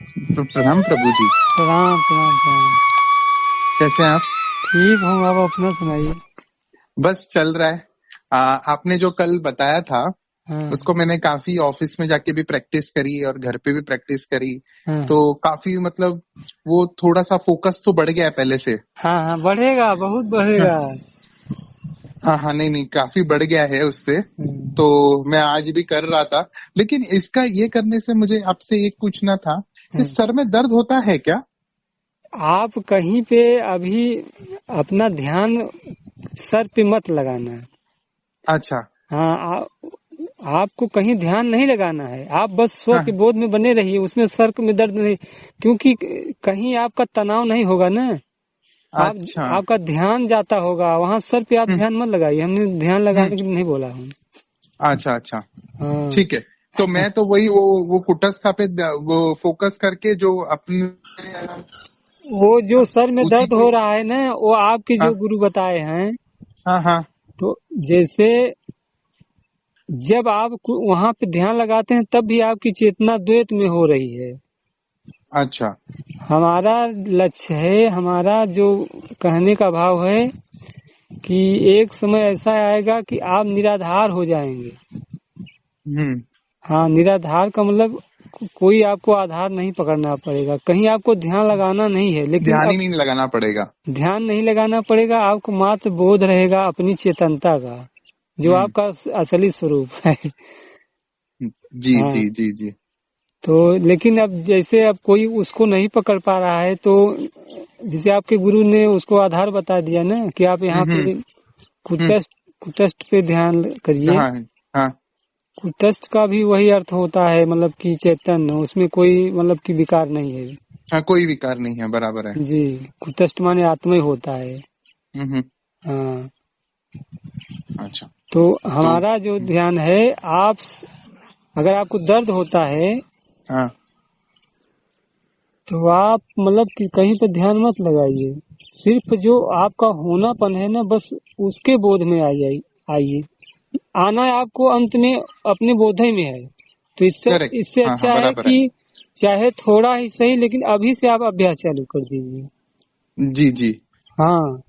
तो प्रणाम प्रभु जी। प्रणाम प्रणाम प्रणाम। कैसे हैं आप? ठीक हूँ, आप अपना सुनाइए। बस चल रहा है। आपने जो कल बताया था हाँ उसको मैंने काफी ऑफिस में जाके भी प्रैक्टिस करी और घर पे भी प्रैक्टिस करी। हाँ तो काफी मतलब वो थोड़ा सा फोकस तो बढ़ गया है पहले से। हाँ हाँ, बढ़ेगा, बहुत हाँ बढ़ेगा। हाँ हाँ, नहीं नहीं, काफी बढ़ गया है उससे। तो मैं आज भी कर रहा था। लेकिन इसका ये करने से मुझे आपसे एक पूछना था कि हम्म। सर में दर्द होता है क्या? आप कहीं पे अभी अपना ध्यान सर पे मत लगाना है। अच्छा। हाँ, आपको कहीं ध्यान नहीं लगाना है, आप बस स्व हाँ के बोध में बने रहिए, उसमें सर में दर्द नहीं। क्योंकि कहीं आपका तनाव नहीं होगा ना, आप अच्छा। आपका ध्यान जाता होगा वहाँ सर पे, आप हम्म ध्यान मत लगाइए, हमने ध्यान हम्म। लगाने के लिए नहीं बोला हूँ। अच्छा अच्छा। हाँ, ठीक है। तो मैं तो वही वो कुटस्था पे वो फोकस करके जो अपने वो जो सर में उसी दर्द पे। हो रहा है ना, वो आपके जो हाँ गुरु बताए हैं। हाँ हाँ। तो जैसे जब आप वहाँ पे ध्यान लगाते हैं तब भी आपकी चेतना द्वैत में हो रही है। अच्छा। हमारा लक्ष्य है, हमारा जो कहने का भाव है कि एक समय ऐसा आएगा कि आप निराधार हो जाएंगे। हम्म। हाँ, निराधार का मतलब कोई आपको आधार नहीं पकड़ना पड़ेगा, कहीं आपको ध्यान लगाना नहीं है, लेकिन ध्यान ही अब नहीं लगाना पड़ेगा। ध्यान नहीं लगाना पड़ेगा, आपको मात्र बोध रहेगा अपनी चेतनता का, जो हम्म। आपका असली स्वरूप है। जी हाँ, जी जी जी। तो लेकिन अब जैसे अब कोई उसको नहीं पकड़ पा रहा है, तो जैसे आपके गुरु ने उसको आधार बता दिया ना कि आप यहाँ हम्म पे हम्म। कुटस्थ कुटस्थ पे ध्यान करिए। हाँ हाँ कुटस्थ का भी वही अर्थ होता है, मतलब कि चैतन्य, उसमें कोई मतलब कि विकार नहीं है। हाँ, कोई विकार नहीं है, बराबर है। जी, कुटस्थ माने आत्मा ही होता है। हम्म। हाँ, अच्छा। तो तो हमारा जो ध्यान है, आप अगर आपको दर्द होता है हाँ। तो आप मतलब कि कहीं पे ध्यान मत लगाइए, सिर्फ जो आपका होनापन है ना, बस उसके बोध में आ जाइए। आइए, आना है आपको अंत में अपने बोध ही में है। तो इससे करेक्ट। इससे हाँ हाँ, अच्छा है बराबर है। कि चाहे थोड़ा ही सही, लेकिन अभी से आप अभ्यास चालू कर दीजिए। जी जी। हाँ,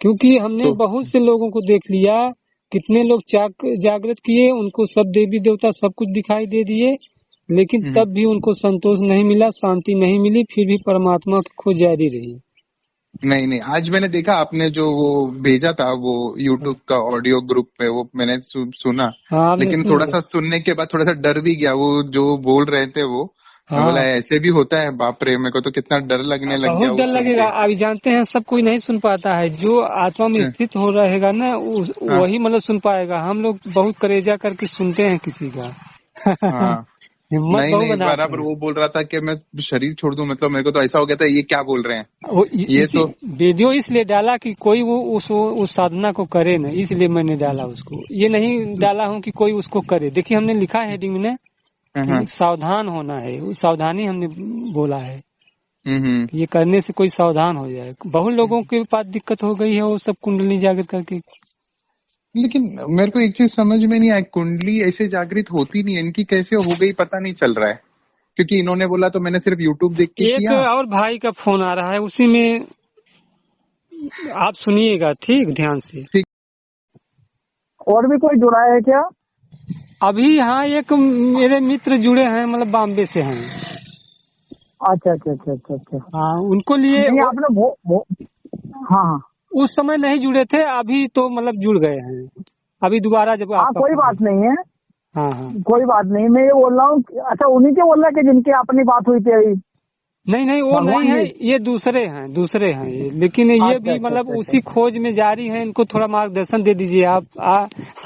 क्योंकि हमने तो बहुत से लोगों को देख लिया, कितने लोग जागृत किए, उनको सब देवी देवता सब कुछ दिखाई दे दिए, लेकिन हम्म। तब भी उनको संतोष नहीं मिला, शांति नहीं मिली, फिर भी परमात्मा की खोज जारी रही। नहीं नहीं, आज मैंने देखा आपने जो वो भेजा था वो हाँ, यूट्यूब का ऑडियो ग्रुप पे, वो मैंने सुना। हाँ, आपने लेकिन सुन थोड़ा लिया। सा सुनने के बाद थोड़ा सा डर भी गया, वो जो बोल रहे थे वो। मैं बोला हाँ, ऐसे भी होता है, बाप रे, मेरे को तो कितना डर लगने लग बहुत गया वो डर सुन लगेगा। के। अभी जानते हैं, सब कोई नहीं सुन पाता है, जो आत्मा में हाँ स्थित हो रहेगा ना, हाँ वही मतलब सुन पाएगा। हम लोग बहुत कलेजा करके सुनते हैं किसी का। हाँ। हिम्मत नहीं बहुत नहीं, बनाते बराबर हैं। वो बोल रहा था कि मैं शरीर छोड़ दूं, मतलब मेरे को तो ऐसा हो गया था, ये क्या बोल रहे हैं। वो ये इसी तो। वीडियो इसलिए डाला कि कोई वो उस साधना को करे ना, इसलिए मैंने डाला उसको। ये नहीं डाला हूँ कि कोई उसको करे। देखिए, हमने लिखा है हेडिंग में ना कि हाँ। सावधान होना है, वो सावधानी हमने बोला है हम्म। कि ये करने से कोई सावधान हो जाए। बहुत लोगों के पास दिक्कत हो गई है, वो सब कुंडली जागृत करके। लेकिन मेरे को एक चीज समझ में नहीं आई, कुंडली ऐसे जागृत होती नहीं है, इनकी कैसे हो गई पता नहीं चल रहा है। क्योंकि इन्होंने बोला तो मैंने सिर्फ यूट्यूब देख के एक किया। और भाई का फोन आ रहा है, उसी में आप सुनिएगा, ठीक ध्यान से। ठीक। और भी कोई जुड़ा है क्या? अभी यहाँ एक मेरे मित्र जुड़े हैं, मतलब बॉम्बे से हैं। अच्छा अच्छा अच्छा अच्छा अच्छा। हाँ, उनको लिए नहीं आपने हाँ हाँ उस समय नहीं जुड़े थे, अभी तो मतलब जुड़ गए हैं, अभी दोबारा जब हाँ, आपका कोई फोन। बात नहीं है। हाँ हाँ, कोई बात नहीं, मैं ये बोल रहा हूँ अच्छा उन्हीं के बोल रहा है कि जिनकी अपनी बात हुई थी अभी, नहीं नहीं, वो नहीं भगवान है, जी। ये दूसरे हैं ये, लेकिन ये अच्छा भी अच्छा मतलब अच्छा अच्छा। उसी खोज में जारी है। इनको थोड़ा मार्गदर्शन दे दीजिए, आप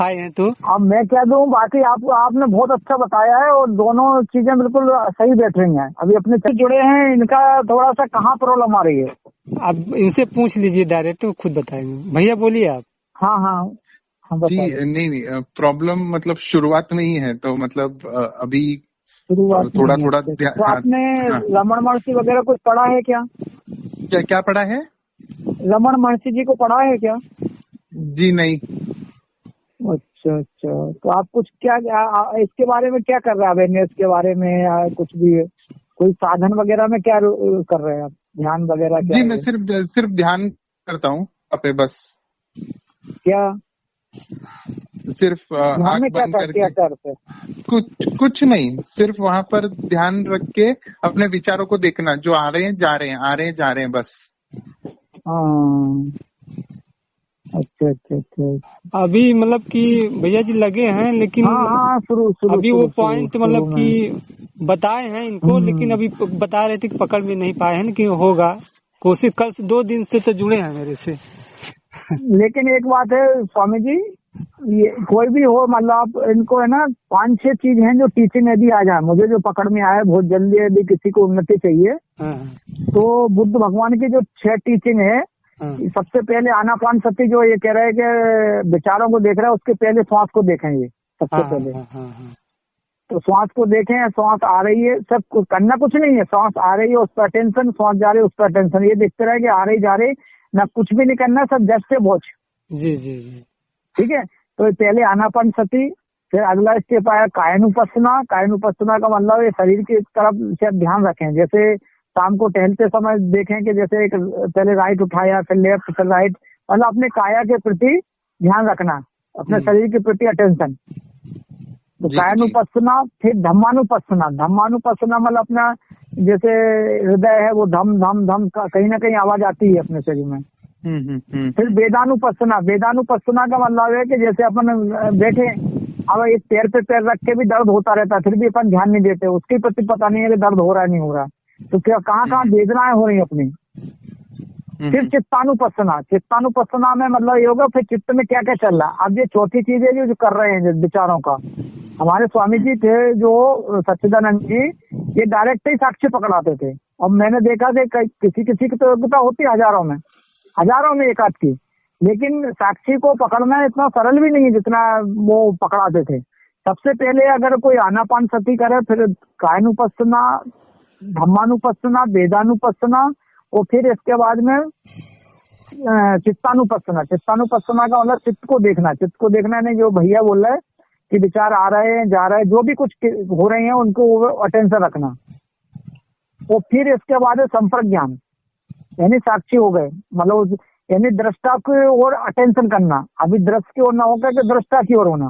आए हैं तो। अब मैं क्या दूं, बाकी आपने बहुत अच्छा बताया है और दोनों चीजें बिल्कुल सही बैठ रही हैं। अभी अपने से जुड़े हैं, इनका थोड़ा सा कहाँ प्रॉब्लम आ रही है? आप इनसे पूछ लीजिए डायरेक्ट, वो खुद बताएंगे। भैया बोलिए आप। हाँ हाँ हाँ, जी बता दो। नहीं नहीं, प्रॉब्लम मतलब शुरुआत में ही है, तो मतलब अभी शुरुआत में थोड़ा ही है, थोड़ा अच्छा अच्छा। तो हाँ आपने हाँ। रमन महर्षि वगैरह कुछ पढ़ा है क्या? क्या क्या पढ़ा है? रमन महर्षि जी को पढ़ा है क्या? जी नहीं। अच्छा अच्छा, तो आप कुछ क्या इसके बारे में क्या कर रहे हैं, अवेयरनेस के बारे में या कुछ भी है? कोई साधन वगैरह में क्या कर रहे हैं आप, ध्यान वगैरह क्या जी है? मैं सिर्फ ध्यान करता हूँ पे बस। क्या सिर्फ ध्यान आंख में क्या बंद क्या करके करते हैं? कुछ नहीं, सिर्फ वहां पर ध्यान रख के अपने विचारों को देखना, जो आ रहे हैं जा रहे हैं, आ रहे हैं जा रहे हैं, बस। हाँ, अच्छा अच्छा अच्छा। अभी मतलब कि भैया जी लगे हैं, लेकिन हाँ हाँ, शुरू शुरू अभी वो शुरू शुरू पॉइंट शुरू मतलब में। कि बताए हैं इनको, लेकिन अभी बता रहे थे कि पकड़ में नहीं पाए हैं कि होगा। कोशिश कल से 2 दिन से तो जुड़े हैं मेरे से। लेकिन एक बात है स्वामी जी, ये कोई भी हो, मतलब आप इनको है ना 5-6 चीज हैं जो टीचिंग यदि आ जाए, मुझे जो पकड़ में आया बहुत जल्दी, यदि किसी को उन्नति चाहिए हाँ तो बुद्ध भगवान की जो 6 टीचिंग है, हाँ सबसे पहले आनापान सती, जो ये कह रहे हैं कि विचारों को देख रहे हैं, उसके पहले श्वास को देखें, ये सबसे हाँ पहले। हाँ हाँ हाँ तो श्वास को देखें, श्वास आ रही है, सब कुछ करना कुछ नहीं है, श्वास आ रही है उस पर अटेंशन, श्वास जा रही है उस पर अटेंशन, ये देखते रहे कि आ रही जा रही, ना कुछ भी नहीं करना, सब जस्ट से वॉच। जी जी जी। ठीक है, तो पहले आनापान सती, फिर अगला स्टेप आया कायनुपस्सना। कायनुपस्सना का मतलब ये शरीर की तरफ से ध्यान रखें, जैसे शाम को टहलते समय देखें कि जैसे एक पहले राइट उठाया, फिर लेफ्ट, फिर राइट, मतलब अपने काया के प्रति ध्यान रखना, अपने शरीर के प्रति अटेंशन। तो जी, कायानुपस्सना, फिर धम्मानुपस्सना। धम्मानुपस्सना मतलब अपना जैसे हृदय है वो धम धम धम का कहीं ना कहीं आवाज आती है अपने शरीर में। फिर वेदानुपस्सना। वेदानुपस्सना का मतलब है कि जैसे अपन बैठे, अब एक पैर पे पैर रख के भी दर्द होता रहता है, फिर भी अपन ध्यान नहीं देते, उसके प्रति पता नहीं है कि दर्द हो रहा है नहीं हो रहा, तो क्या कहाँ कहाँ वेदनाएं हो रही अपनी। फिर चित्तानुपस्सना। चित्तानुपस्सना में मतलब ये होगा फिर चित्त में क्या क्या चल रहा है। अब ये चौथी चीज है जो कर रहे हैं जो विचारों का। हमारे स्वामी जी थे जो सच्चिदानंद जी, ये डायरेक्ट ही साक्षी पकड़ाते थे, और मैंने देखा कि किसी किसी की तो योग्यता होती है हजारों में एक आध की, लेकिन साक्षी को पकड़ना इतना सरल भी नहीं है जितना वो पकड़ाते थे। सबसे पहले अगर कोई आनापान सती करे, फिर कायानुपस्सना, धम्मानुपस्सना, वेदानुपस्सना, और फिर इसके बाद में चित्तानुपस्सना। चित्तानुपस्सना का मतलब चित्त को देखना। चित्त को देखना नहीं, जो भैया बोल रहे हैं कि विचार आ रहे हैं जा रहे हैं, जो भी कुछ हो रहे हैं उनको अटेंशन रखना। और फिर इसके बाद है संपर्क ज्ञान, यानी साक्षी हो गए, मतलब यानी दृष्टा की ओर अटेंशन करना। अभी दृश्य की ओर ना होकर के दृष्टा की ओर होना,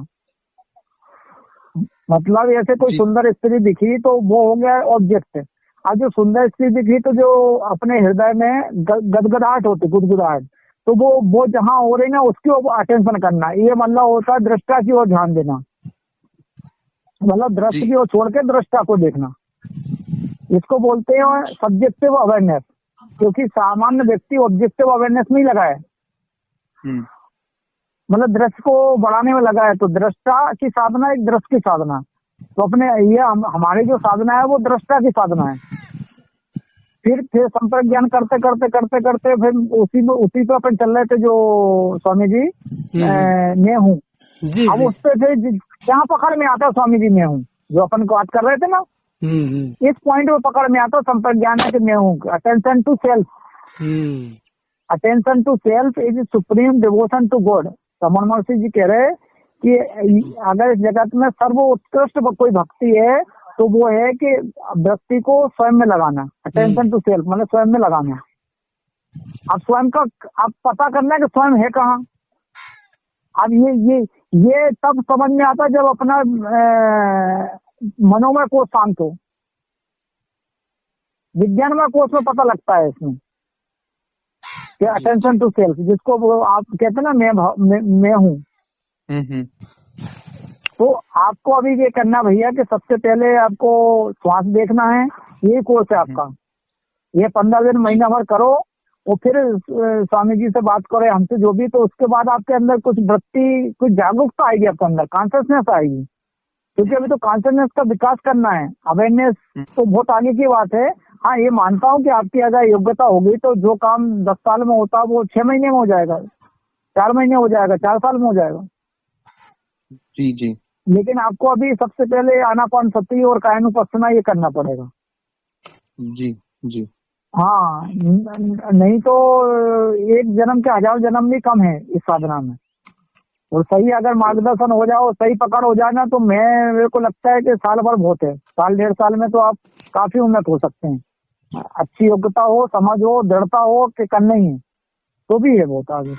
मतलब ऐसे कोई सुंदर स्त्री दिखी तो वो हो गया ऑब्जेक्ट। अब जो सुंदर स्त्री दिखी तो जो अपने हृदय में गदगदाहट होती, गुदगुदाहट, तो वो जहाँ हो रही ना उसकी ओर अटेंशन करना, ये मतलब होता है दृष्टा की ओर ध्यान देना, मतलब दृश्य की ओर छोड़ के दृष्टा को देखना। इसको बोलते हैं सब्जेक्टिव अवेयरनेस, क्योंकि सामान्य व्यक्ति ऑब्जेक्टिव अवेयरनेस में ही लगा है, मतलब दृश्य को बढ़ाने में लगा है। तो दृष्टा की साधना एक दृश्य की साधना, तो अपने ये हमारी जो साधना है वो दृष्टा की साधना है। फिर संपर्क ज्ञान करते करते करते करते फिर उसी पे अपन चल रहे थे जो स्वामी जी मैं हूँ। अब उस पे फिर क्या पकड़ में आता है स्वामी जी मैं हूँ, जो अपन को बात कर रहे थे ना, इस पॉइंट पे पकड़ में आता है संपर्क ज्ञान है कि मैं हूँ। Attention to self, attention to self is supreme devotion to God. Raman Maharshi ji कह रहे हैं कि अगर इस जगत में सर्वोत्कृष्ट कोई भक्ति है तो वो है कि व्यक्ति को स्वयं में लगाना। अटेंशन टू सेल्फ मतलब स्वयं में लगाना। अब स्वयं का अब पता करना है कि स्वयं है कहाँ। अब ये तब समझ में आता जब अपना मनोमय कोष शांत हो, विज्ञानमय कोष में पता लगता है इसमें कि अटेंशन टू सेल्फ, जिसको वो आप कहते हैं ना मैं हूँ। तो आपको अभी ये करना भैया कि सबसे पहले आपको श्वास देखना है, यही कोर्स है आपका। ये 15 दिन महीना भर करो, और फिर स्वामी जी से बात करो हमसे जो भी, तो उसके बाद आपके अंदर कुछ वृत्ति, कुछ जागरूकता आएगी आपके अंदर, कॉन्शियसनेस आएगी। क्योंकि अभी तो कॉन्शियसनेस का विकास करना है, अवेयरनेस तो बहुत आगे की बात है। हाँ, ये मानता हूँ कि आपकी अगर योग्यता होगी तो जो काम 10 साल में होता वो 6 महीने में हो जाएगा, 4 महीने हो जाएगा, 4 साल में हो जाएगा। जी जी। लेकिन आपको अभी सबसे पहले आनापान सती और कायानुपस्सना ये करना पड़ेगा। जी जी। हाँ, नहीं तो एक जन्म के 1000 जन्म भी कम है इस साधना में। और सही अगर मार्गदर्शन हो जाओ, सही पकड़ हो जाए ना, तो मेरे को लगता है कि साल भर बहुत है, साल 1.5 साल में तो आप काफी उन्नत हो सकते हैं। अच्छी योग्यता हो, समझ हो, दृढ़ता हो कि करना ही है, तो भी है बहुत आगे।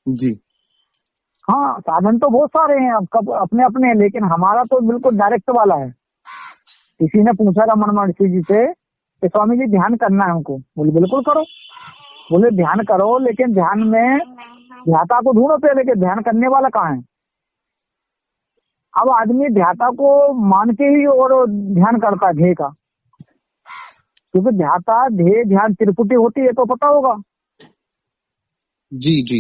जी। हाँ, साधन तो बहुत सारे हैं, अब अपने अपने, लेकिन हमारा तो बिल्कुल डायरेक्ट वाला है। किसी ने पूछा रमन महर्षि जी से कि स्वामी जी ध्यान करना है हमको, बोले बिल्कुल करो। बोले ध्यान करो, लेकिन ध्यान में ध्याता को ढूंढो पहले, कि ध्यान करने वाला कहाँ है। अब आदमी ध्याता को मान के ही और ध्यान करता है ध्येय का, क्योंकि ध्याता ध्येय ध्यान त्रिपुटी होती है, तो पता होगा। जी जी।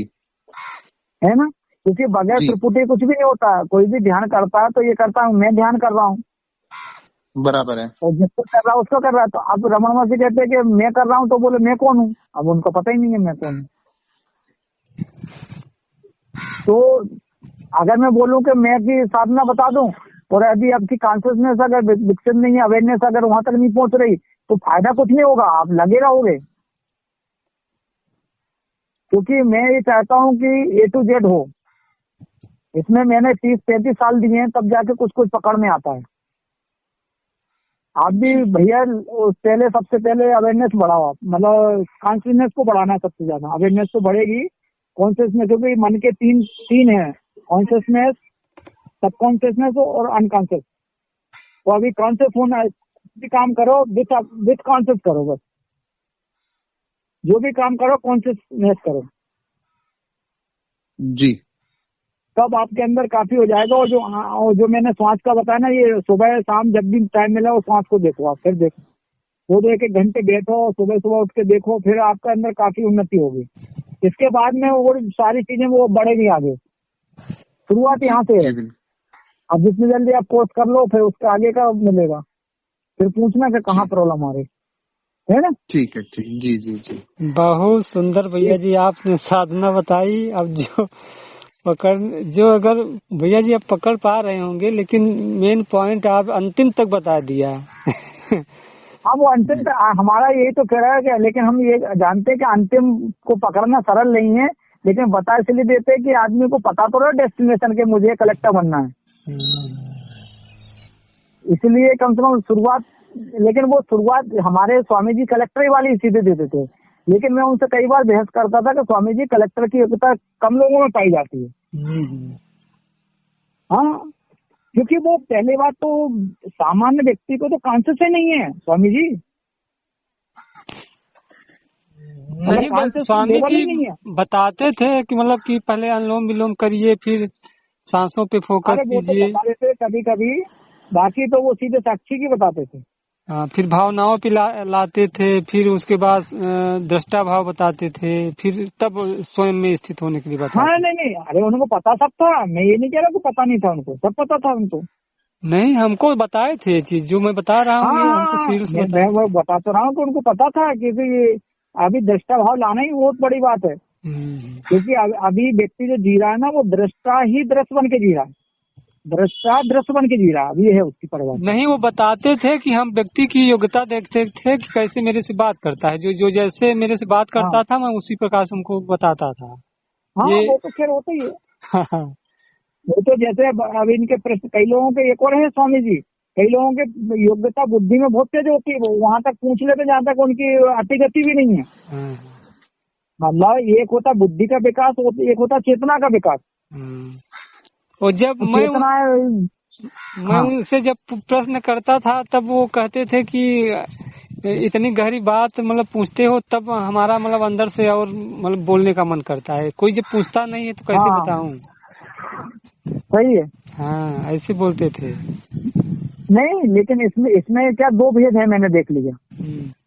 है ना, क्योंकि बगैर त्रिपुटी कुछ भी नहीं होता। कोई भी ध्यान करता है तो ये करता हूँ मैं ध्यान कर रहा हूँ, बराबर है। और जिसको कर रहा है उसको कर रहा है। तो अब रमन महर्षि कहते हैं कि मैं कर रहा हूँ, तो बोले मैं कौन हूँ। अब उनको पता ही नहीं है मैं कौन हूँ। तो अगर मैं बोलूं कि मैं की साधना बता दूं, और यदि आपकी कॉन्शियसनेस अगर विकसित नहीं है, अवेयरनेस अगर वहां तक नहीं पहुंच रही, तो फायदा कुछ नहीं होगा, आप लगे रहोगे। क्योंकि मैं ये चाहता हूं कि A to Z हो। इसमें मैंने 30-35 साल दिए हैं, तब जाके कुछ कुछ पकड़ में आता है। आप भी भैया पहले, सबसे पहले अवेयरनेस बढ़ाओ आप, मतलब कॉन्शियसनेस को बढ़ाना है सबसे ज्यादा। अवेयरनेस तो बढ़ेगी, कॉन्शियसनेस, क्योंकि मन के तीन है, कॉन्शियसनेस, सबकॉन्शियसनेस और अनकॉन्शियस। तो अभी कॉन्शियस होना है, भी काम करो विथ कॉन्शियस करो, बस जो भी काम करो कॉन्शियसनेस करो, जी। तब आपके अंदर काफी हो जाएगा। और जो मैंने श्वास का बताया ना, ये सुबह शाम जब भी टाइम मिला वो श्वास को देखो आप, फिर देखो, वो 1-1 घंटे बैठो, सुबह सुबह उठ के देखो, फिर आपके अंदर काफी उन्नति होगी। इसके बाद में वो सारी चीजें वो बढ़ेगी आगे। शुरुआत यहाँ से है। अब जितनी जल्दी आप कोर्स कर लो, फिर उसके आगे का मिलेगा। फिर पूछना कि कहाँ प्रॉब्लम आ रही है ना। ठीक है, ठीक। जी जी जी। बहुत सुंदर भैया जी आपने साधना बताई। अब जो अगर भैया जी आप पकड़ पा रहे होंगे, लेकिन मेन पॉइंट आप अंतिम तक बता दिया। हाँ, वो अंतिम हमारा यही तो कह रहा है कि, लेकिन हम ये जानते हैं कि अंतिम को पकड़ना सरल नहीं है, लेकिन बता इसलिए देते हैं कि आदमी को पता तो रहा डेस्टिनेशन के मुझे कलेक्टर बनना है, इसलिए कम से कम शुरुआत। लेकिन वो शुरुआत हमारे स्वामी जी कलेक्टर वाली सीधे देते थे, लेकिन मैं उनसे कई बार बहस करता था कि स्वामी जी कलेक्टर की योग्यता कम लोगों में पाई जाती है। हाँ, क्योंकि वो पहले बात तो सामान्य व्यक्ति को तो कॉन्शियस ही नहीं है स्वामी जी। नहीं, स्वामी जी बताते थे कि मतलब कि पहले अनुलोम विलोम करिए, फिर सांसों पे फोकस कीजिए। तो कभी कभी, बाकी तो वो सीधे साक्षी की बताते थे। हाँ, फिर भावनाओं पे लाते थे, फिर उसके बाद दृष्टा भाव बताते थे, फिर तब स्वयं में स्थित होने के लिए बताते। हाँ, नहीं, अरे उनको पता सब था, मैं ये नहीं कह रहा कि पता नहीं था, उनको सब पता था उनको। नहीं, हमको बताए थे चीज जो मैं बता रहा हूँ। मैं वो बता तो रहा हूँ कि उनको पता था, क्योंकि अभी दृष्टा भाव लाना ही बहुत बड़ी बात है। क्योंकि अभी व्यक्ति जो जी रहा है ना, वो दृष्टा ही दृश्य बन के जी रहा है, दृष्टा दृश्य बन के जी रहा, अभी है उसकी परवाह नहीं। वो बताते थे कि हम व्यक्ति की योग्यता देखते थे कि कैसे मेरे से बात करता है, जो जैसे मेरे से बात करता था मैं उसी प्रकार से उनको बताता था। हाँ, वो तो खैर होता ही है। वो तो जैसे अब इनके प्रश्न, कई लोगों के एक और है स्वामी जी, कई लोगों के योग्यता बुद्धि में बहुत तेज होती है, वो वहां तक पूछ लेते जहाँ तक उनकी अति गति भी नहीं है। मतलब एक होता बुद्धि का विकास, एक होता चेतना का विकास। और जब मैं उनसे जब प्रश्न करता था, तब वो कहते थे कि इतनी गहरी बात मतलब पूछते हो, तब हमारा मतलब अंदर से और मतलब बोलने का मन करता है। कोई जब पूछता नहीं है तो कैसे बताऊं। सही है। हाँ, ऐसे बोलते थे। नहीं, लेकिन इसमें क्या दो भेद है, मैंने देख लिया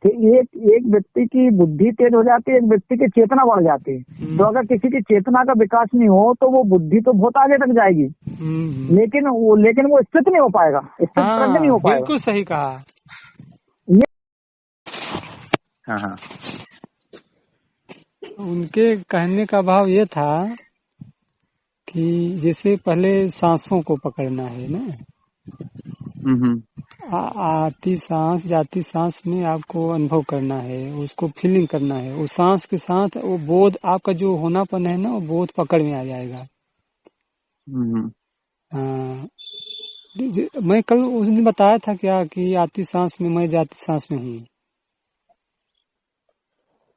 कि एक व्यक्ति की बुद्धि तेज हो जाती है, एक व्यक्ति की चेतना बढ़ जाती है। तो अगर किसी की चेतना का विकास नहीं हो तो वो बुद्धि तो बहुत आगे तक जाएगी, लेकिन वो स्थित नहीं हो पाएगा, स्थित प्रज्ञ नहीं हो पाएगा। बिल्कुल सही कहा। हाँ। उनके कहने का भाव ये था कि जैसे पहले सांसों को पकड़ना है ना, आती सांस जाती सांस में आपको अनुभव करना है, उसको फीलिंग करना है। उस सांस के साथ वो बोध, आपका जो होनापन है ना, वो बोध पकड़ में आ जाएगा। हम्म। हाँ, मैं कल उस दिन बताया था क्या कि आती सांस में मैं जाती सांस में हूँ।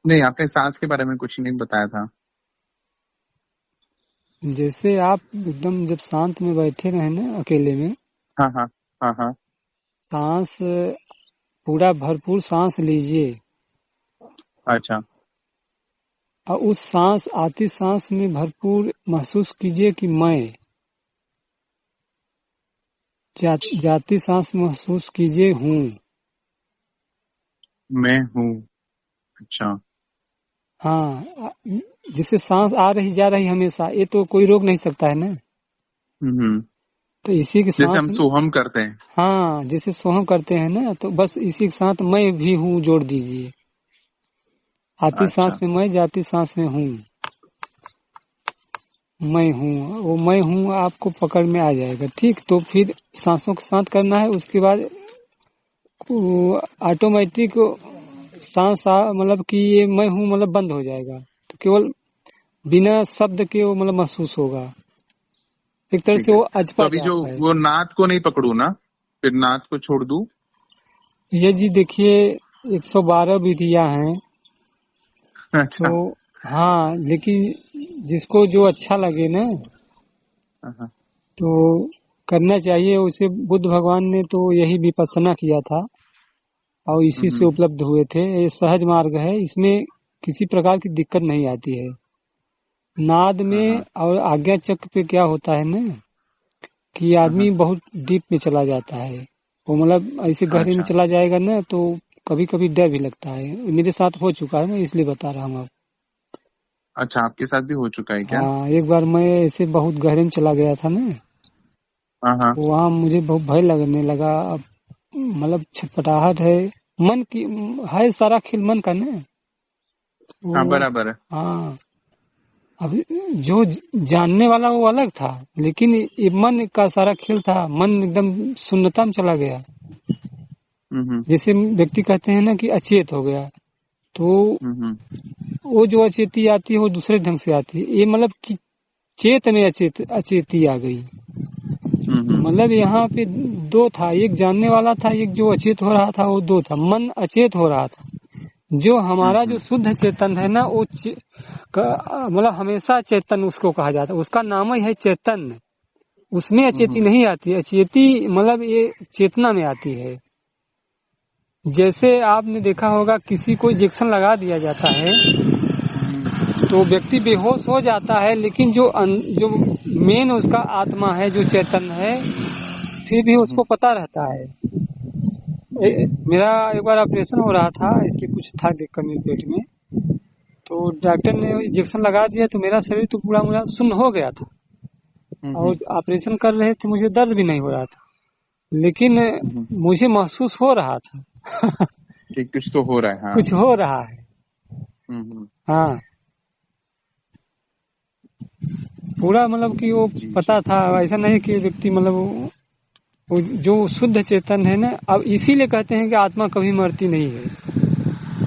नहीं, आपने सांस के बारे में कुछ नहीं बताया था। जैसे आप एकदम जब शांत में बैठे रहे ना अकेले में, हाँ हाँ हाँ हाँ। सांस पूरा भरपूर सांस लीजिए अच्छा। और उस सांस आती सांस में भरपूर महसूस कीजिए कि मैं जाती सांस महसूस कीजिए हूँ। मैं हूँ। अच्छा। हाँ, जिससे सांस आ रही जा रही हमेशा, ये तो कोई रोक नहीं सकता है ना। हम्म। तो इसी के जैसे साथ, हम सोहम करते हैं। हाँ, जैसे सोहम करते हैं ना, तो बस इसी के साथ मैं भी हूँ जोड़ दीजिए। आती सांस अच्छा। में मैं, जाती सांस में हूँ, मैं हूँ। वो मैं हूँ आपको पकड़ में आ जाएगा। ठीक, तो फिर सांसों के साथ करना है। उसके बाद ऑटोमेटिक सांस मतलब कि ये मैं हूँ मतलब बंद हो जाएगा। तो केवल बिना शब्द के वो मतलब महसूस होगा। एक तरह ठीक से है, वो तो अजपा अभी जो जाप है। वो नाद को नहीं पकड़ू ना, फिर नाद को छोड़ दूं? ये जी देखिए, 112 विधियां हैं। तो अच्छा। हाँ, लेकिन जिसको जो अच्छा लगे ना, हाँ हाँ। तो करना चाहिए उसे। बुद्ध भगवान ने तो यही विपස්සना किया था और इसी से हम्म। उपलब्ध हुए थे। ये सहज मार्ग है, इसमें किसी प्रकार की दिक्कत नहीं आती है। नाद हाँ में हाँ। और आज्ञा चक्र पे क्या होता है ना, कि हाँ आदमी हाँ। बहुत डीप में चला जाता है। वो मतलब ऐसे गहरे में अच्छा। चला जाएगा ना, तो कभी कभी डर भी लगता है। मेरे साथ हो चुका है, मैं इसलिए बता रहा हूँ आपको। अच्छा, आपके साथ भी हो चुका है क्या? हाँ, एक बार मैं ऐसे बहुत गहरे में चला गया था ना, हाँ हाँ। तो वहाँ मुझे बहुत भय लगने लगा। अब मतलब छटपटाहट है, मन की है, सारा खेल मन का ना। हाँ, वो, बराबर है। हाँ, अब जो जानने वाला वो अलग था, लेकिन ये मन का सारा खेल था। मन एकदम शून्यता में चला गया। हम्म। जैसे व्यक्ति कहते हैं ना कि अचेत हो गया, तो हम्म। वो जो अचेती आती है वो दूसरे ढंग से आती है। ये मतलब कि चेत में अचेती आ गई। हम्म। मतलब यहाँ पे दो था, एक जानने वाला था, एक जो अचेत हो रहा था, वो दो था। मन अचेत हो रहा था। जो हमारा जो हम्म। शुद्ध चेतन है ना, वो मतलब हमेशा चेतन उसको कहा जाता है। उसका नाम ही है चेतन। उसमें अचेती हम्म। नहीं आती। अचेती मतलब ये चेतना में आती है। जैसे आपने देखा होगा, किसी को इंजेक्शन लगा दिया जाता है हम्म। तो व्यक्ति बेहोश हो जाता है, लेकिन जो मेन उसका आत्मा है, जो चेतन है, फिर भी उसको पता रहता है। जी। मेरा एक बार ऑपरेशन हो रहा था, ऐसे कुछ था दिक्कत मेरे पेट में। तो डॉक्टर ने इंजेक्शन लगा दिया तो मेरा शरीर तो पूरा मुझे सुन्न हो गया था। हम्म। और ऑपरेशन कर रहे थे, मुझे दर्द भी नहीं हो रहा था, लेकिन हम्म। मुझे महसूस हो रहा था कि कुछ तो हो रहा है, हाँ। कुछ हो रहा है। हम्म। हाँ, पूरा मतलब कि वो जी जी। पता था। ऐसा नहीं कि व्यक्ति मतलब वो जो शुद्ध चेतन है ना, अब इसीलिए कहते हैं कि आत्मा कभी मरती नहीं है।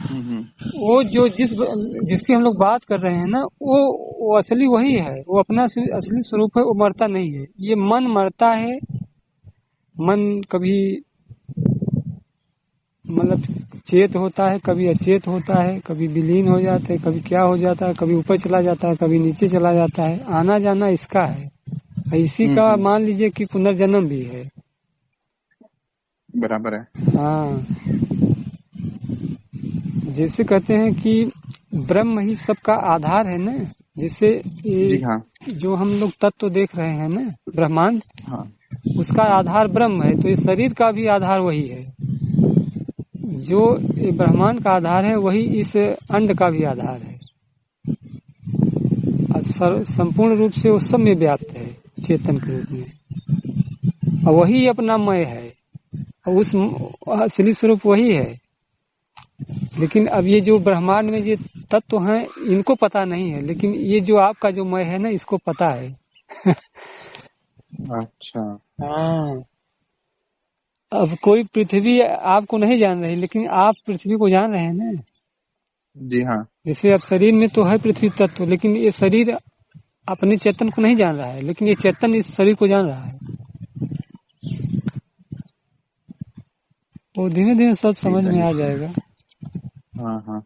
हम्म। वो जो जिसकी हम लोग बात कर रहे हैं ना, वो असली वही है। वो अपना असली स्वरूप है, वो मरता नहीं है। ये मन मरता है। मन कभी मतलब चेत होता है, कभी अचेत होता है, कभी विलीन हो जाता है, कभी क्या हो जाता है, कभी ऊपर चला जाता है, कभी नीचे चला जाता है। आना जाना इसका है। इसी का हम्म। मान लीजिए कि पुनर्जन्म भी है। बराबर है। हाँ, जैसे कहते हैं कि ब्रह्म ही सबका आधार है ना। जैसे जी ये हाँ। जो हम लोग तत्व देख रहे हैं ना, ब्रह्मांड, हाँ उसका हाँ। आधार ब्रह्म है। तो ये शरीर का भी आधार वही है। जो ये ब्रह्मांड का आधार है, वही इस अंड का भी आधार है। और संपूर्ण रूप से वो सब में व्याप्त है, चेतन के रूप में। और वही अपना मय है, और उस असली स्वरूप वही है। लेकिन अब ये जो ब्रह्मांड में ये तत्व हैं, इनको पता नहीं है, लेकिन ये जो आपका जो मय है ना, इसको पता है। अच्छा। हाँ, अब कोई पृथ्वी आपको नहीं जान रही, लेकिन आप पृथ्वी को जान रहे हैं ना। जी हाँ। जैसे अब शरीर में तो है पृथ्वी तत्व, लेकिन ये शरीर अपने चेतन को नहीं जान रहा है, लेकिन ये चेतन इस शरीर को जान रहा है। वो धीमे धीमे सब समझ में आ जाएगा। हाँ हाँ,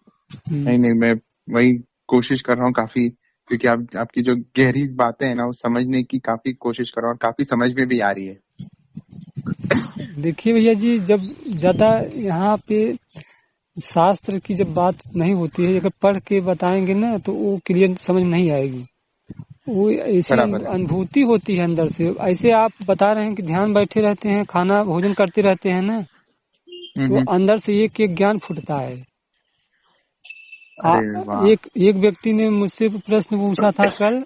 नहीं मैं वही कोशिश कर रहा हूँ काफी, क्योंकि आपकी जो गहरी बातें हैं ना वो समझने की काफी कोशिश कर रहा हूँ और काफी समझ में भी आ रही है। देखिए भैया जी, जब ज्यादा यहाँ पे शास्त्र की जब बात नहीं होती है, अगर पढ़ के बताएंगे ना तो वो क्लियर समझ नहीं आएगी। वो ऐसी अनुभूति होती है अंदर से। ऐसे आप बता रहे हैं कि ध्यान बैठे रहते हैं, खाना भोजन करते रहते हैं ना, तो अंदर से एक एक ज्ञान फूटता है। एक व्यक्ति ने मुझसे प्रश्न पूछा था कल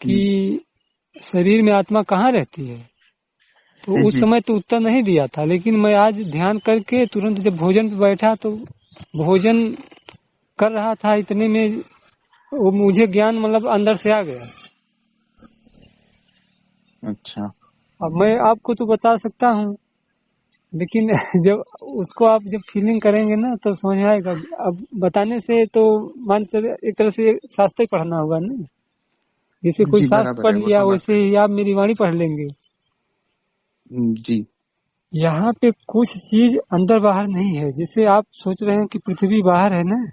कि शरीर में आत्मा कहाँ रहती है, तो उस समय तो उत्तर नहीं दिया था, लेकिन मैं आज ध्यान करके तुरंत जब भोजन पे बैठा तो भोजन कर रहा था, इतने में वो मुझे ज्ञान मतलब अंदर से आ गया। अच्छा, अब मैं आपको तो बता सकता हूँ, लेकिन जब उसको आप जब फीलिंग करेंगे ना तो समझ आएगा। अब बताने से तो मान चले एक तरह से शास्त्र ही पढ़ना होगा ना, जैसे कोई शास्त्र पढ़ लिया वैसे ही आप मेरी वाणी पढ़ लेंगे जी। यहाँ पे कुछ चीज अंदर बाहर नहीं है। जैसे आप सोच रहे हैं कि पृथ्वी बाहर है ना,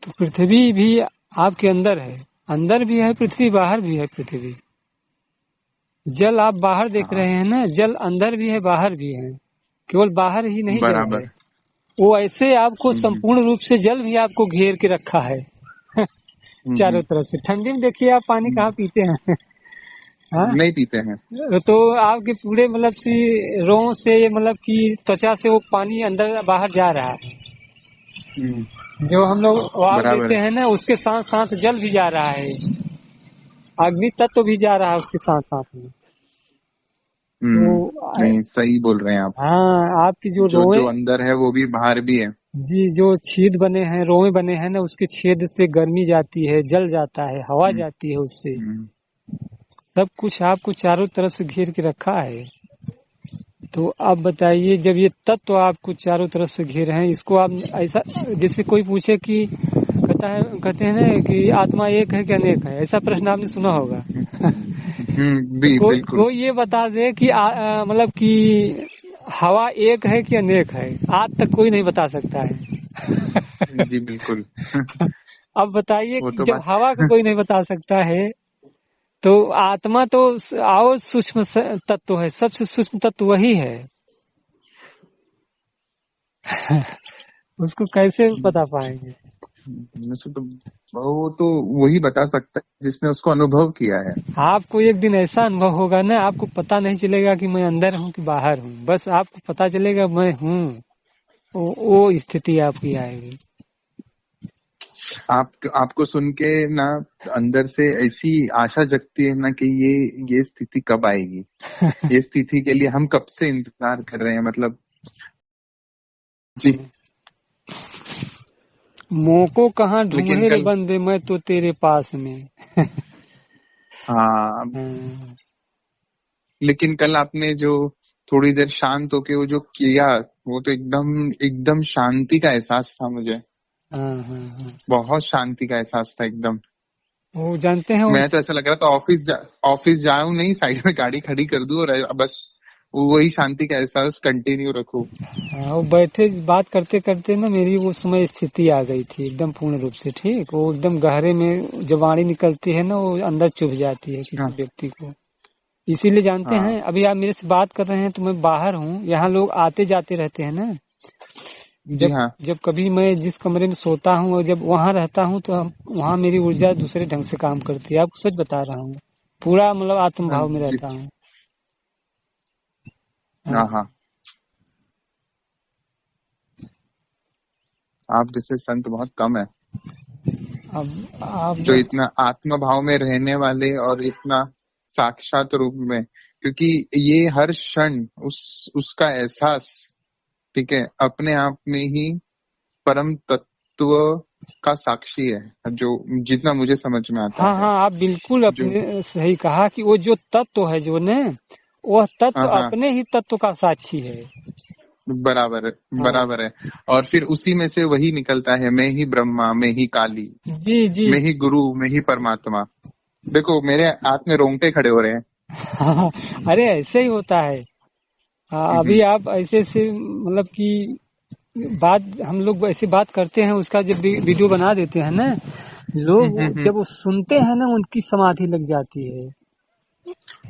तो पृथ्वी भी आपके अंदर है, अंदर भी है पृथ्वी, बाहर भी है पृथ्वी। जल आप बाहर देख रहे हैं ना, जल अंदर भी है बाहर भी है, केवल बाहर ही नहीं जल है। वो ऐसे आपको संपूर्ण रूप से जल भी आपको घेर के रखा है चारों तरफ से। ठंडी में देखिए आप पानी कहाँ पीते हैं हाँ? नहीं पीते हैं। तो आपके पूरे मतलब कि रों से मतलब कि त्वचा से वो पानी अंदर बाहर जा रहा है। जो हम लोग वाव लेते हैं ना, उसके साथ साथ जल भी जा रहा है, अग्नि तत्व भी जा रहा है उसके साथ साथ में। तो नहीं सही बोल रहे हैं आप। हाँ, आपकी जो जो अंदर है वो भी बाहर भी है जी। जो छेद बने हैं, रोए बने हैं ना, उसके छेद से गर्मी जाती है, जल जाता है, हवा जाती है, उससे सब कुछ आपको चारों तरफ से घेर के रखा है। तो आप बताइए, जब ये तत्व आपको चारों तरफ से घेरे हैं, इसको आप ऐसा जैसे कोई पूछे कि कहते हैं ना कि आत्मा एक है कि अनेक है, ऐसा प्रश्न आपने सुना होगा कोई ये बता दे कि मतलब कि हवा एक है कि अनेक है, आज तक कोई नहीं बता सकता है जी बिल्कुल अब बताइए कि जब हवा को कोई नहीं बता सकता है, तो आत्मा तो और सूक्ष्म तत्व है, सबसे सूक्ष्म तत्व वही है उसको कैसे बता पाएंगे? तो वो तो वही बता सकता है जिसने उसको अनुभव किया है। आपको एक दिन ऐसा अनुभव होगा ना, आपको पता नहीं चलेगा कि मैं अंदर हूँ कि बाहर हूँ, बस आपको पता चलेगा मैं हूँ। वो स्थिति आपकी आएगी। आपको सुन के ना अंदर से ऐसी आशा जगती है ना कि ये स्थिति कब आएगी ये स्थिति के लिए हम कब से इंतजार कर रहे हैं, मतलब जी। मोको कहाँ ढूंढे रे बंदे, मैं तो तेरे पास में हाँ लेकिन कल आपने जो थोड़ी देर शांत होके वो जो किया, वो तो एकदम शांति का एहसास था मुझे। बहुत शांति का एहसास था एकदम। वो जानते हैं, मैं तो ऐसा लग रहा था ऑफिस जाऊं नहीं, साइड में गाड़ी खड़ी कर दूं और बस वही शांति का एहसास कंटिन्यू रखूं। वो बैठे बात करते करते ना मेरी वो समय स्थिति आ गई थी एकदम पूर्ण रूप से। ठीक, वो एकदम गहरे में जब वाणी निकलती है ना, वो अंदर चुभ जाती है किसी व्यक्ति को। इसीलिए जानते हैं, अभी आप मेरे से बात कर रहे हैं तो मैं बाहर हूँ, यहाँ लोग आते जाते रहते हैं ना। जब कभी मैं जिस कमरे में सोता हूँ और जब वहाँ रहता हूँ तो वहाँ मेरी ऊर्जा दूसरे ढंग से काम करती है। आपको सच बता रहा हूँ, पूरा मतलब आत्म भाव में रहता हूँ। आप जैसे संत बहुत कम है अब आप जो इतना आत्म भाव में रहने वाले और इतना साक्षात रूप में, क्योंकि ये हर क्षण उसका एहसास, ठीक है, अपने आप में ही परम तत्व का साक्षी है, जो जितना मुझे समझ में आता है। हाँ, आप बिल्कुल अपने सही कहा कि वो जो तत्व है जो ने, वह तत्व अपने ही तत्व का साक्षी है। बराबर है, हाँ बराबर है। और फिर उसी में से वही निकलता है, मैं ही ब्रह्मा, मैं ही काली, जी जी। मैं ही गुरु, मैं ही परमात्मा। देखो मेरे हाथ में रोंगटे खड़े हो रहे हैं। हाँ, अरे ऐसे ही होता है। अभी हम्म, आप ऐसे से मतलब कि बात हम लोग ऐसे बात करते हैं, उसका जब वीडियो बना देते हैं ना, हम्म, लोग जब वो सुनते हैं ना उनकी समाधि लग जाती है।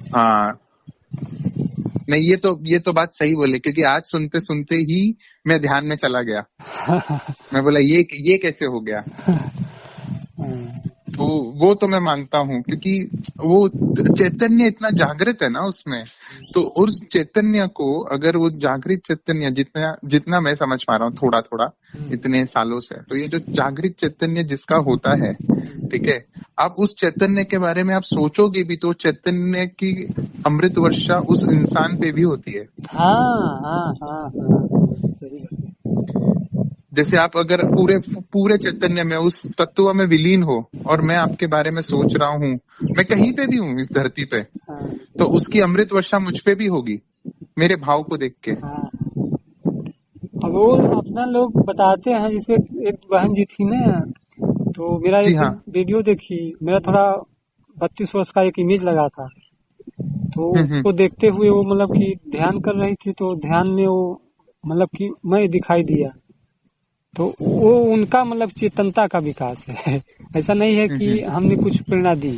हाँ नहीं, ये तो बात सही बोले, क्योंकि आज सुनते सुनते ही मैं ध्यान में चला गया। मैं बोला ये कैसे हो गया। तो वो तो मैं मानता हूँ, क्योंकि वो चैतन्य इतना जागृत है ना उसमें। तो उस चैतन्य को, अगर वो जागृत चैतन्य, जितना जितना मैं समझ पा रहा हूँ थोड़ा थोड़ा इतने सालों से, तो ये जो जागृत चैतन्य जिसका होता है, ठीक है, आप उस चैतन्य के बारे में आप सोचोगे भी तो चैतन्य की अमृत वर्षा उस इंसान पे भी होती है। हाँ हाँ हाँ हाँ, सही बात है। जैसे आप अगर पूरे पूरे चैतन्य में, उस तत्व में विलीन हो, और मैं आपके बारे में सोच रहा हूँ, मैं कहीं पे भी हूँ इस धरती पे, हाँ तो उसकी अमृत वर्षा मुझ पे भी होगी, मेरे भाव को देख के। हाँ। अब वो अपना लोग बताते हैं, जैसे एक बहन जी थी ना, तो मेरा जी एक हाँ। वीडियो देखी, मेरा थोड़ा 32 वर्ष का एक इमेज लगा था, तो हम्म। उसको देखते हुए वो मतलब कि ध्यान कर रही थी, तो ध्यान में वो मतलब कि मैं दिखाई दिया, तो वो उनका मतलब चेतनता का विकास है। ऐसा नहीं है कि हम्म। हमने कुछ प्रेरणा दी,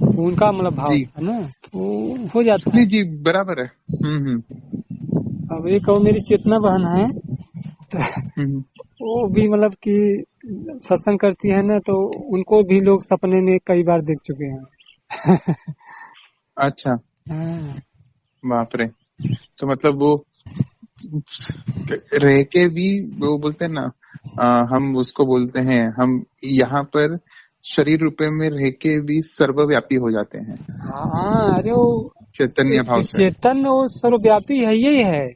उनका मतलब भाव जी था ना, तो हो जाता है। जी जी, बराबर है। हम्म। अब एक और मेरी चेतना बहन है, तो हम्म। वो भी मतलब कि सत्संग करती है ना, तो उनको भी लोग सपने में कई बार देख चुके हैं। अच्छा, हाँ बाप रे। तो मतलब वो रह के भी, वो बोलते हैं ना, हम उसको बोलते हैं, हम यहाँ पर शरीर रूपे में रह के भी सर्वव्यापी हो जाते हैं हाँ, अरे वो चैतन्य भाव जो से। चेतन वो सर्वव्यापी है, यही है।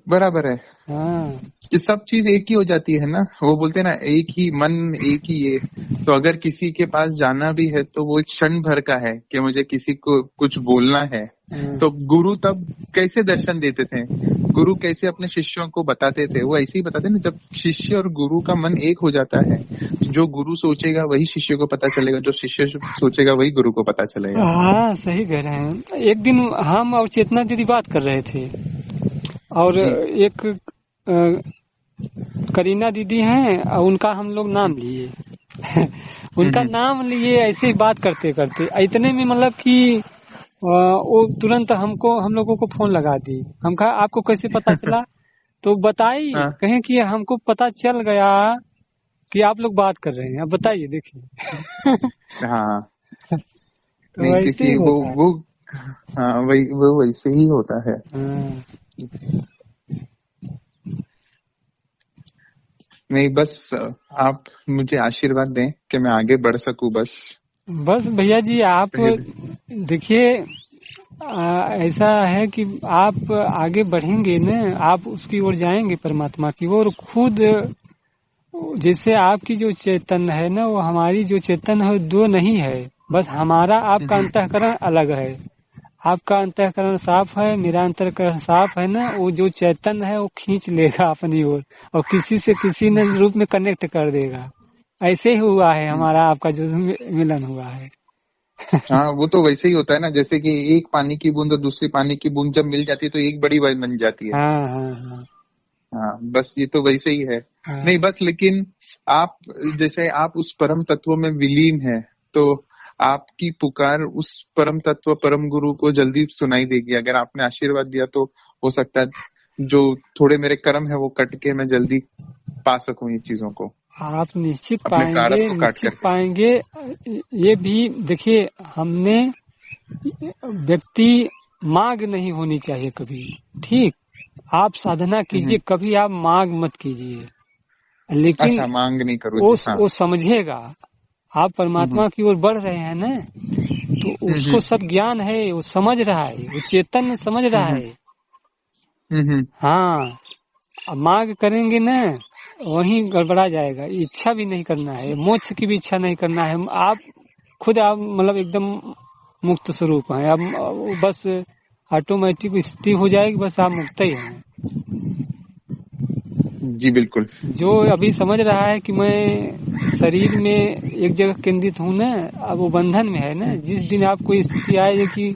बराबर है। हाँ ये सब चीज एक ही हो जाती है ना, वो बोलते हैं ना, एक ही मन, एक ही ये। तो अगर किसी के पास जाना भी है तो वो एक क्षण भर का है, कि मुझे किसी को कुछ बोलना है। हाँ तो गुरु तब कैसे दर्शन देते थे, गुरु कैसे अपने शिष्यों को बताते थे, वो ऐसे ही बताते ना, जब शिष्य और गुरु का मन एक हो जाता है, जो गुरु सोचेगा वही शिष्य को पता चलेगा, जो शिष्य सोचेगा वही गुरु को पता चलेगा। हाँ, सही कह रहे हैं। एक दिन हम और चेतना दीदी बात कर रहे थे, और जी। एक करीना दीदी हैं, और उनका हम लोग नाम लिए। उनका हम्म। नाम लिए ऐसे ही बात करते करते, इतने में मतलब कि वो तुरंत हमको, हम लोगों को फोन लगा दी। हम कहा आपको कैसे पता चला, तो बताई, हाँ कहें कि हमको पता चल गया कि आप लोग बात कर रहे हैं, अब बताइए देखिए। हाँ। तो नहीं, ऐसे ही क्योंकि होता है। वो हाँ वही, वो वैसे ही होता है। हाँ। नहीं, बस आप मुझे आशीर्वाद दें कि मैं आगे बढ़ सकूं बस। बस भैया जी, आप पहले। देखिए, ऐसा है कि आप आगे बढ़ेंगे ना, आप उसकी ओर जाएंगे, परमात्मा की ओर खुद। जैसे आपकी जो चेतन है ना, वो हमारी जो चेतन है वो दो नहीं है, बस हमारा आपका हम्म। अंतःकरण अलग है। आपका अंतःकरण साफ है, मेरा अंतःकरण साफ है ना, वो जो चेतन है वो खींच लेगा अपनी ओर, और किसी से किसी न रूप में कनेक्ट कर देगा। ऐसे ही हुआ है हमारा आपका जो मिलन हुआ है। हाँ, वो तो वैसे ही होता है ना, जैसे कि एक पानी की बूंद और दूसरी पानी की बूंद जब मिल जाती है तो एक बड़ी बन जाती है। हाँ हाँ हाँ हाँ, बस ये तो वैसे ही है। हाँ नहीं बस, लेकिन आप, जैसे आप उस परम तत्व में विलीन है, तो आपकी पुकार उस परम तत्व, परम गुरु को जल्दी सुनाई देगी। अगर आपने आशीर्वाद दिया तो हो सकता है जो थोड़े मेरे कर्म है वो कट के मैं जल्दी पा सकूं ये चीजों को, आप निश्चित अपने पाएंगे, प्रारब्ध को काट निश्चित करके। पाएंगे। ये भी देखिए, हमने व्यक्ति मांग नहीं होनी चाहिए कभी। ठीक, आप साधना कीजिए, कभी आप मांग मत कीजिए, लेकिन अच्छा, मांग नहीं करो जी, हाँ। वो समझेगा। आप हम्म। परमात्मा की ओर बढ़ रहे हैं ना, तो उसको हम्म। सब ज्ञान है, वो समझ रहा है, वो चेतन समझ रहा हम्म। है। हम्म। हाँ, अब मांग करेंगे ना, वहीं गड़बड़ा जाएगा। इच्छा भी नहीं करना है, मोक्ष की भी इच्छा नहीं करना है। आप खुद, आप मतलब एकदम मुक्त स्वरूप हैं। अब बस ऑटोमेटिक स्थिति हो जाएगी, बस आप मुक्त ही हैं। जी बिल्कुल। जो अभी समझ रहा है कि मैं शरीर में एक जगह केंद्रित हूँ ना, अब वो बंधन में है ना। जिस दिन आपको स्थिति आए कि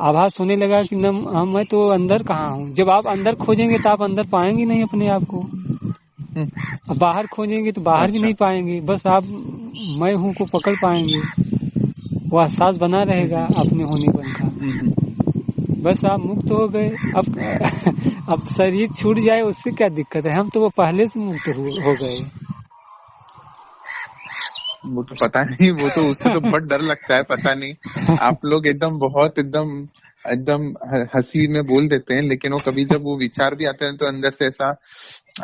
आभास होने लगा कि न मैं तो अंदर कहाँ हूँ, जब आप अंदर खोजेंगे तो आप अंदर पाएंगे नहीं अपने आप को, अब बाहर खोजेंगे तो बाहर भी अच्छा। नहीं पाएंगे, बस आप मैं हूँ को पकड़ पाएंगे, वो एहसास बना रहेगा अपने होने पर का, बस आप मुक्त हो गए। अब शरीर छूट जाए उससे क्या दिक्कत है, हम तो वो पहले से मुक्त हो गए। वो तो पता नहीं, वो तो उससे तो बहुत डर लगता है, पता नहीं आप लोग एकदम बहुत एकदम एकदम हंसी में बोल देते हैं, लेकिन वो कभी जब वो विचार भी आते हैं तो अंदर से ऐसा,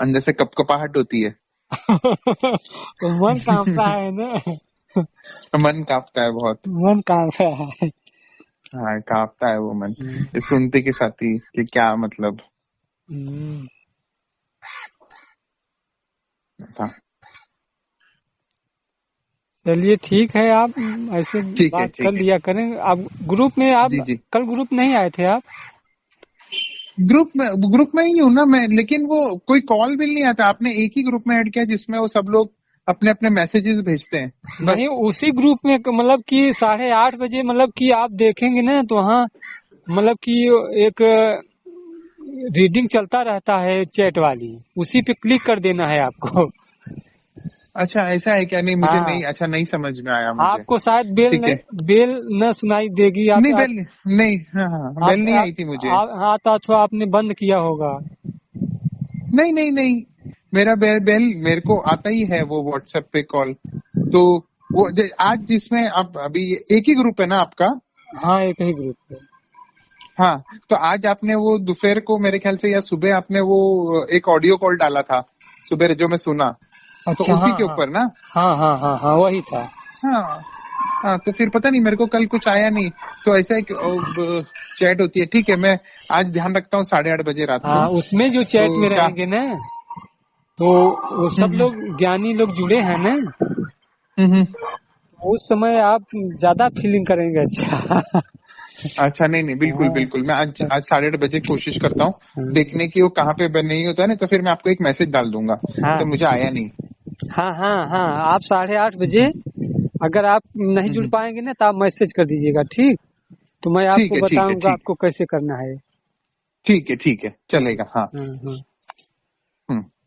अंदर से कपकपाहट होती है। तो मन कांपता है ना। मन कांपता है बहुत। मन कांप रहा है। हाँ कांपता है वो मन, सुनते के साथ ही कि क्या मतलब ऐसा। चलिए ठीक है, आप ऐसे बात कर लिया करें। आप ग्रुप में, आप जी। कल ग्रुप नहीं आए थे आप? ग्रुप में ही हूँ ना मैं, लेकिन वो कोई कॉल भी नहीं आता। आपने एक ही ग्रुप में ऐड किया जिसमें वो सब लोग अपने अपने मैसेजेस भेजते हैं बस। नहीं, उसी ग्रुप में मतलब कि 8:30 बजे, मतलब कि आप देखेंगे ना तो वहाँ मतलब कि एक रीडिंग चलता रहता है चैट वाली, उसी पे क्लिक कर देना है आपको। अच्छा ऐसा है क्या? नहीं मुझे हाँ, नहीं, अच्छा नहीं समझ में आया मुझे। आपको शायद बेल न सुनाई देगी। नहीं बेल नहीं, हाँ बेल नहीं आई थी मुझे। हाँ तो अथवा आपने बंद किया होगा। नहीं मेरा बेल मेरे को आता ही है, वो व्हाट्सएप पे कॉल। तो वो आज जिसमें आप अभी एक ही ग्रुप है ना आपका? हाँ एक ही ग्रुप है। हाँ तो आज आपने वो दोपहर को मेरे ख्याल से या सुबह आपने वो एक ऑडियो कॉल डाला था सुबह जो मैं सुना। अच्छा, तो उसी के ऊपर ना? हाँ वही था। हाँ तो फिर पता नहीं मेरे को कल कुछ आया नहीं, तो ऐसा है कि चैट होती है। ठीक है, मैं आज ध्यान रखता हूँ 8:30 बजे रात को। उसमें जो चैट तो में रहेंगे ना, तो वो सब लोग ज्ञानी लोग जुड़े हैं ना, उस समय आप ज्यादा फीलिंग करेंगे। अच्छा नहीं बिल्कुल मैं आज 8:30 बजे कोशिश करता हूँ देखने की वो कहाँ पे नहीं होता है ना, तो फिर मैं आपको एक मैसेज डाल दूंगा। तो मुझे आया नहीं। हाँ आप 8:30 बजे अगर आप नहीं जुड़ पाएंगे ना तो आप मैसेज कर दीजिएगा, ठीक? तो मैं आपको बताऊंगा आपको कैसे करना है। ठीक है चलेगा। हाँ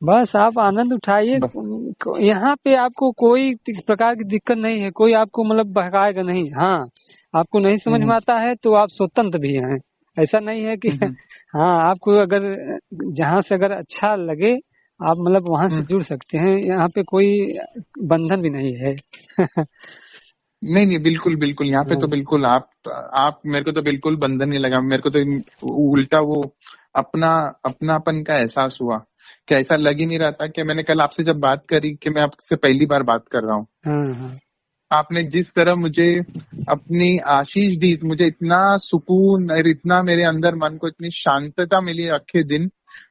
बस आप आनंद उठाइए, यहाँ पे आपको कोई प्रकार की दिक्कत नहीं है, कोई आपको मतलब बहकाएगा नहीं। हाँ आपको नहीं समझ में आता है तो आप स्वतंत्र भी हैं, ऐसा नहीं है कि हाँ आपको अगर जहाँ से अगर अच्छा लगे आप मतलब वहाँ से जुड़ सकते हैं, यहाँ पे कोई बंधन भी नहीं है। नहीं बिल्कुल यहाँ पे तो बिल्कुल आप मेरे को तो बिल्कुल बंधन नहीं लगा। मेरे को तो उल्टा वो अपनापन का एहसास हुआ कि ऐसा लग ही नहीं रहा था कि मैंने कल आपसे जब बात करी कि मैं आपसे पहली बार बात कर रहा हूँ। आपने जिस तरह मुझे अपनी आशीष दी, मुझे इतना सुकून और इतना मेरे अंदर मन को इतनी शांतता मिली आखे दिन,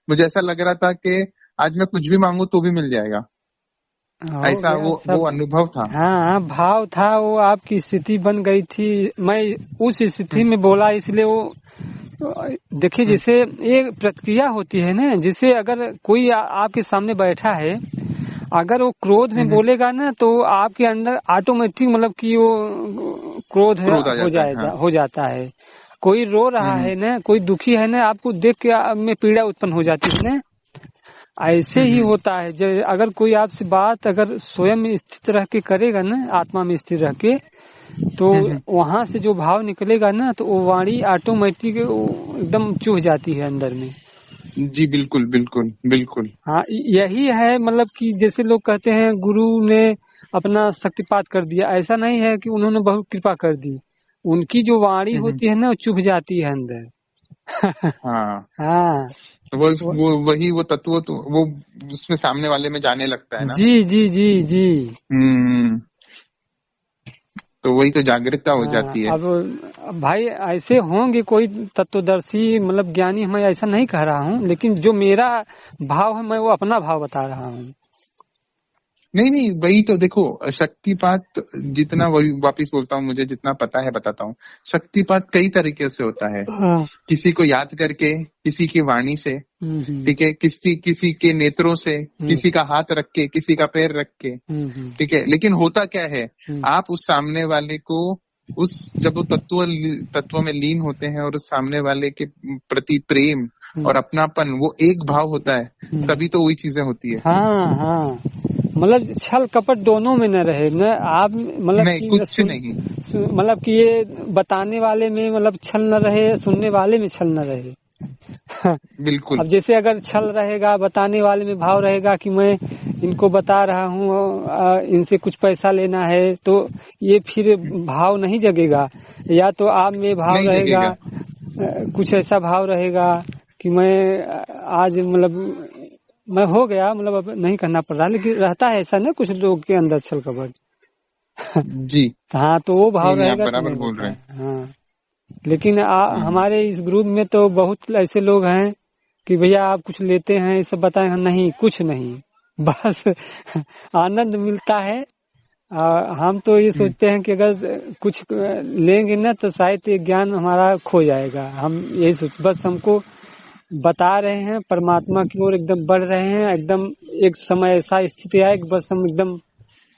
मुझे ऐसा लग रहा था कि आज मैं कुछ भी मांगू तो भी मिल जाएगा। ऐसा वो अनुभव था। हाँ भाव था, वो आपकी स्थिति बन गई थी। मैं उस स्थिति में बोला इसलिए वो देखिए, जैसे एक प्रतिक्रिया होती है ना, जैसे अगर कोई आपके सामने बैठा है, अगर वो क्रोध में बोलेगा ना तो आपके अंदर ऑटोमेटिक मतलब कि वो क्रोध हो जाता है। कोई रो रहा है ना, कोई दुखी है ना, आपको देख के में पीड़ा उत्पन्न हो जाती है ना, ऐसे ही होता है। अगर कोई आपसे बात अगर स्वयं में स्थित रह के करेगा ना, आत्मा में स्थित रह के, तो वहां से जो भाव निकलेगा ना तो वो वाणी ऑटोमेटिक एकदम चुभ जाती है अंदर में। जी बिल्कुल। हाँ यही है, मतलब कि जैसे लोग कहते हैं गुरु ने अपना शक्तिपात कर दिया, ऐसा नहीं है कि उन्होंने बहुत कृपा कर दी, उनकी जो वाणी होती है ना वो चुभ जाती है अंदर। हाँ वो तत्व तो वो उसमें सामने वाले में जाने लगता है ना। जी। तो वही तो जागरूकता हो जाती है। अब भाई ऐसे होंगे कोई तत्वदर्शी मतलब ज्ञानी, मैं ऐसा नहीं कह रहा हूँ, लेकिन जो मेरा भाव है मैं वो अपना भाव बता रहा हूँ। नहीं नहीं, वही तो देखो, शक्तिपात जितना, वही वापिस बोलता हूँ, मुझे जितना पता है बताता हूँ। शक्तिपात कई तरीके से होता है, हाँ। किसी को याद करके, किसी की वाणी से, ठीक है, किसी किसी के नेत्रों से, किसी का हाथ रख के, किसी का पैर रख के, ठीक है। लेकिन होता क्या है, आप उस सामने वाले को, उस जब वो तत्व में लीन होते हैं और उस सामने वाले के प्रति प्रेम और अपनापन, वो एक भाव होता है, तभी तो वही चीजें होती है। हाँ हाँ, मतलब छल कपट दोनों में न रहे न आप, मतलब नहीं, कुछ नहीं, मतलब कि ये बताने वाले में मतलब छल न रहे, सुनने वाले में छल न रहे। बिल्कुल। अब जैसे अगर छल रहेगा, बताने वाले में भाव रहेगा कि मैं इनको बता रहा हूँ, इनसे कुछ पैसा लेना है, तो ये फिर भाव नहीं जगेगा। या तो आप में भाव रहेगा, कुछ ऐसा भाव रहेगा कि मैं आज मतलब मैं हो गया, मतलब अब नहीं करना पड़ रहा, लेकिन रहता है ऐसा ना कुछ लोग के अंदर छल कपट। जी हाँ, तो वो भाव नहीं, आप रहेगा तो बराबर नहीं बोल होता रहे है। हैं। हाँ, लेकिन हमारे इस ग्रुप में तो बहुत ऐसे लोग हैं कि भैया आप कुछ लेते हैं, ये सब बताएं, नहीं कुछ नहीं, बस आनंद मिलता है। हम तो ये सोचते हैं कि अगर कुछ लेंगे ना तो शायद ये ज्ञान हमारा खो जाएगा। हम यही सोच, बस हमको बता रहे हैं, परमात्मा की ओर एकदम बढ़ रहे हैं, एकदम एक समय ऐसा स्थिति आए कि बस हम एकदम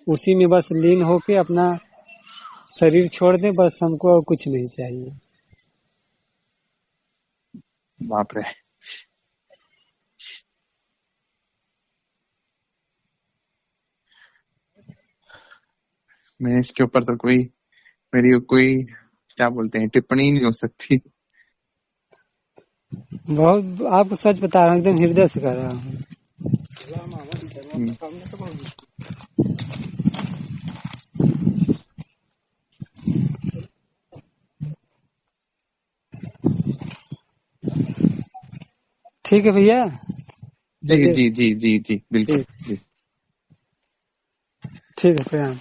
उसी में बस लीन होके अपना शरीर छोड़ दें, बस हमको और कुछ नहीं चाहिए। बाप रे, मैं इसके ऊपर तो मेरी कोई क्या बोलते हैं, टिप्पणी नहीं हो सकती। बहुत आपको सच बता रहा हूँ, एकदम हृदय से कर रहा हूँ। ठीक है भैया। जी जी जी जी जी, बिल्कुल जी। ठीक है, प्रणाम।